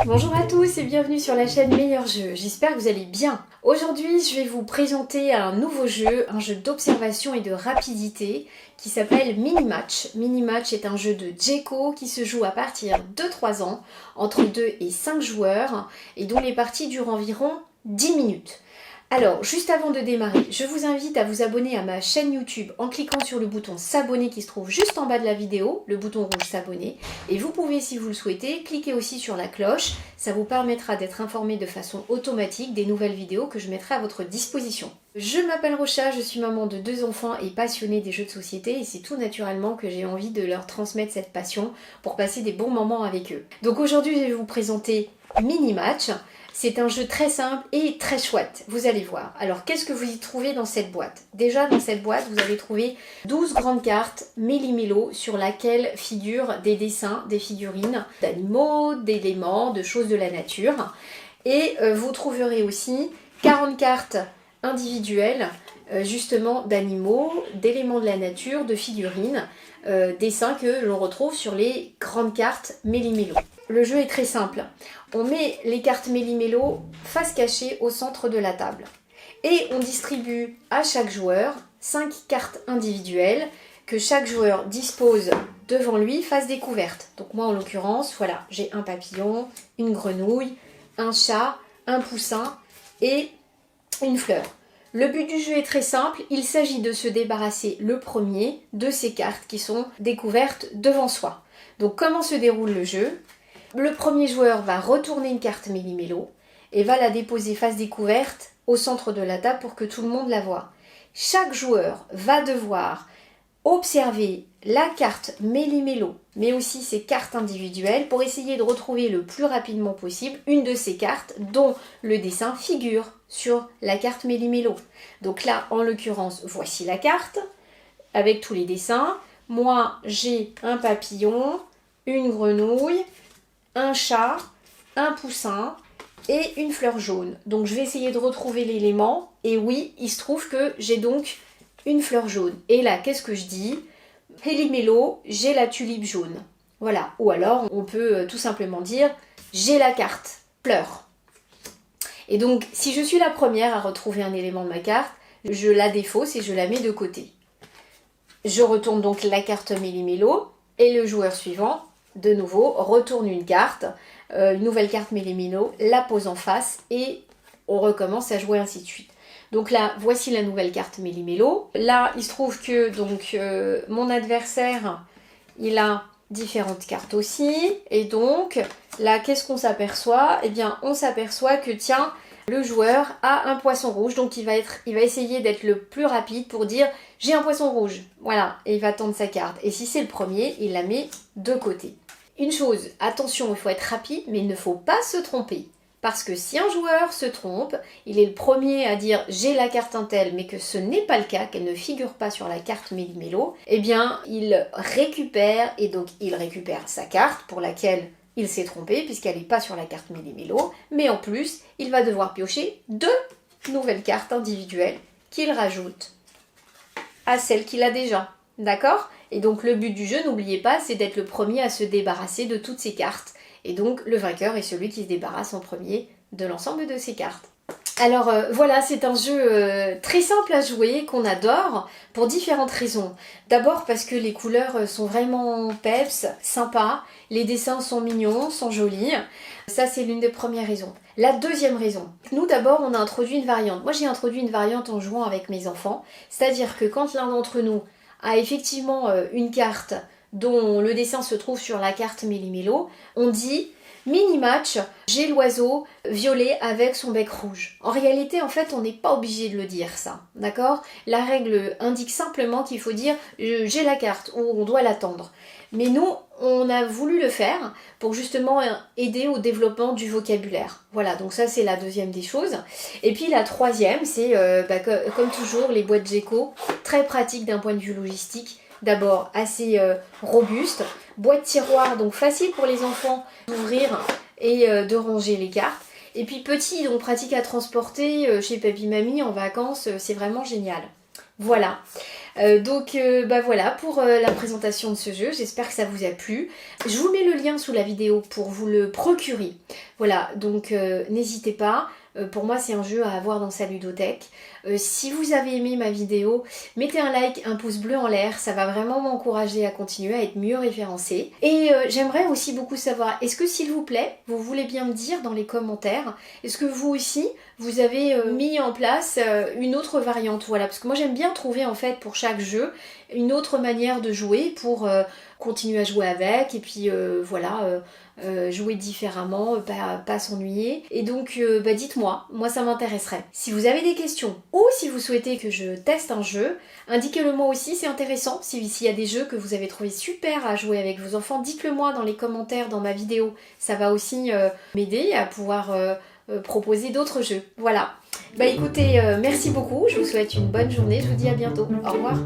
Bonjour à tous et bienvenue sur la chaîne Meilleurs Jeux, j'espère que vous allez bien. Aujourd'hui je vais vous présenter un nouveau jeu, un jeu d'observation et de rapidité qui s'appelle Minimatch. Minimatch est un jeu de Djeko qui se joue à partir de 3 ans, entre 2 et 5 joueurs et dont les parties durent environ 10 minutes. Alors, juste avant de démarrer, je vous invite à vous abonner à ma chaîne YouTube en cliquant sur le bouton s'abonner qui se trouve juste en bas de la vidéo, le bouton rouge s'abonner. Et vous pouvez, si vous le souhaitez, cliquer aussi sur la cloche. Ça vous permettra d'être informé de façon automatique des nouvelles vidéos que je mettrai à votre disposition. Je m'appelle Rocha, je suis maman de 2 enfants et passionnée des jeux de société et c'est tout naturellement que j'ai envie de leur transmettre cette passion pour passer des bons moments avec eux. Donc aujourd'hui, je vais vous présenter Minimatch. C'est un jeu très simple et très chouette, vous allez voir. Alors, qu'est-ce que vous y trouvez dans cette boîte? Déjà, dans cette boîte, vous allez trouver 12 grandes cartes méli-mélo sur laquelle figurent des dessins, des figurines, d'animaux, d'éléments, de choses de la nature. Et vous trouverez aussi 40 cartes individuelles, justement d'animaux, d'éléments de la nature, de figurines, dessins que l'on retrouve sur les grandes cartes méli-mélo. Le jeu est très simple. On met les cartes méli-mélo face cachée au centre de la table. Et on distribue à chaque joueur 5 cartes individuelles que chaque joueur dispose devant lui face découverte. Donc moi en l'occurrence, voilà, j'ai un papillon, une grenouille, un chat, un poussin et une fleur. Le but du jeu est très simple, il s'agit de se débarrasser le premier de ces cartes qui sont découvertes devant soi. Donc comment se déroule le jeu ? Le premier joueur va retourner une carte méli-mélo et va la déposer face découverte au centre de la table pour que tout le monde la voie. Chaque joueur va devoir observer la carte méli-mélo, mais aussi ses cartes individuelles pour essayer de retrouver le plus rapidement possible une de ces cartes dont le dessin figure sur la carte méli-mélo. Donc là, en l'occurrence, voici la carte avec tous les dessins. Moi, j'ai un papillon, une grenouille, un chat, un poussin et une fleur jaune. Donc je vais essayer de retrouver l'élément. Et oui, il se trouve que j'ai donc une fleur jaune. Et là, qu'est-ce que je dis? Méli-mélo, j'ai la tulipe jaune. Voilà. Ou alors, on peut tout simplement dire, j'ai la carte fleur. Et donc, si je suis la première à retrouver un élément de ma carte, je la défausse et je la mets de côté. Je retourne donc la carte méli-mélo et le joueur suivant, de nouveau, retourne une carte, une nouvelle carte méli-mélo, la pose en face et on recommence à jouer ainsi de suite. Donc là, voici la nouvelle carte méli-mélo. Là, il se trouve que donc mon adversaire, il a différentes cartes aussi. Et donc, là, qu'est-ce qu'on s'aperçoit? Eh bien, on s'aperçoit que, tiens, le joueur a un poisson rouge, donc il va essayer d'être le plus rapide pour dire « j'ai un poisson rouge ». Voilà, et il va tendre sa carte. Et si c'est le premier, il la met de côté. Une chose, attention, il faut être rapide, mais il ne faut pas se tromper. Parce que si un joueur se trompe, il est le premier à dire « j'ai la carte Intel », mais que ce n'est pas le cas, qu'elle ne figure pas sur la carte méli-mélo, eh bien, il récupère, et donc il récupère sa carte pour laquelle il s'est trompé puisqu'elle n'est pas sur la carte méli-mélo, mais en plus, il va devoir piocher 2 nouvelles cartes individuelles qu'il rajoute à celles qu'il a déjà. D'accord? Et donc le but du jeu, n'oubliez pas, c'est d'être le premier à se débarrasser de toutes ces cartes. Et donc le vainqueur est celui qui se débarrasse en premier de l'ensemble de ces cartes. Alors voilà, c'est un jeu très simple à jouer, qu'on adore, pour différentes raisons. D'abord parce que les couleurs sont vraiment peps, sympas, les dessins sont mignons, sont jolis. Ça, c'est l'une des premières raisons. La deuxième raison, nous d'abord, on a introduit une variante. Moi, j'ai introduit une variante en jouant avec mes enfants. C'est-à-dire que quand l'un d'entre nous a effectivement une carte dont le dessin se trouve sur la carte méli-mélo, on dit Minimatch, j'ai l'oiseau violet avec son bec rouge. En réalité, en fait, on n'est pas obligé de le dire ça, d'accord? La règle indique simplement qu'il faut dire j'ai la carte ou on doit l'attendre. Mais nous, on a voulu le faire pour justement aider au développement du vocabulaire. Voilà, donc ça c'est la deuxième des choses. Et puis la troisième, c'est comme toujours les boîtes Djeko, très pratiques d'un point de vue logistique. D'abord assez robuste, boîte tiroir, donc facile pour les enfants d'ouvrir et de ranger les cartes. Et puis petit, donc pratique à transporter chez papy mamie en vacances, c'est vraiment génial. Voilà. Bah voilà pour la présentation de ce jeu, j'espère que ça vous a plu. Je vous mets le lien sous la vidéo pour vous le procurer. Voilà, donc n'hésitez pas. Pour moi, c'est un jeu à avoir dans sa ludothèque. Si vous avez aimé ma vidéo, mettez un like, un pouce bleu en l'air, ça va vraiment m'encourager à continuer à être mieux référencée. Et j'aimerais aussi beaucoup savoir, est-ce que s'il vous plaît, vous voulez bien me dire dans les commentaires, est-ce que vous aussi, vous avez mis en place une autre variante, voilà, parce que moi j'aime bien trouver en fait pour chaque jeu une autre manière de jouer pour continuer à jouer avec et puis voilà, jouer différemment, pas s'ennuyer. Et donc bah dites-moi, moi ça m'intéresserait. Si vous avez des questions ou si vous souhaitez que je teste un jeu, indiquez-le moi aussi, c'est intéressant. S'il y a des jeux que vous avez trouvé super à jouer avec vos enfants, dites-le moi dans les commentaires dans ma vidéo. Ça va aussi m'aider à pouvoir proposer d'autres jeux. Voilà. Bah écoutez, merci beaucoup, je vous souhaite une bonne journée, je vous dis à bientôt. Au revoir.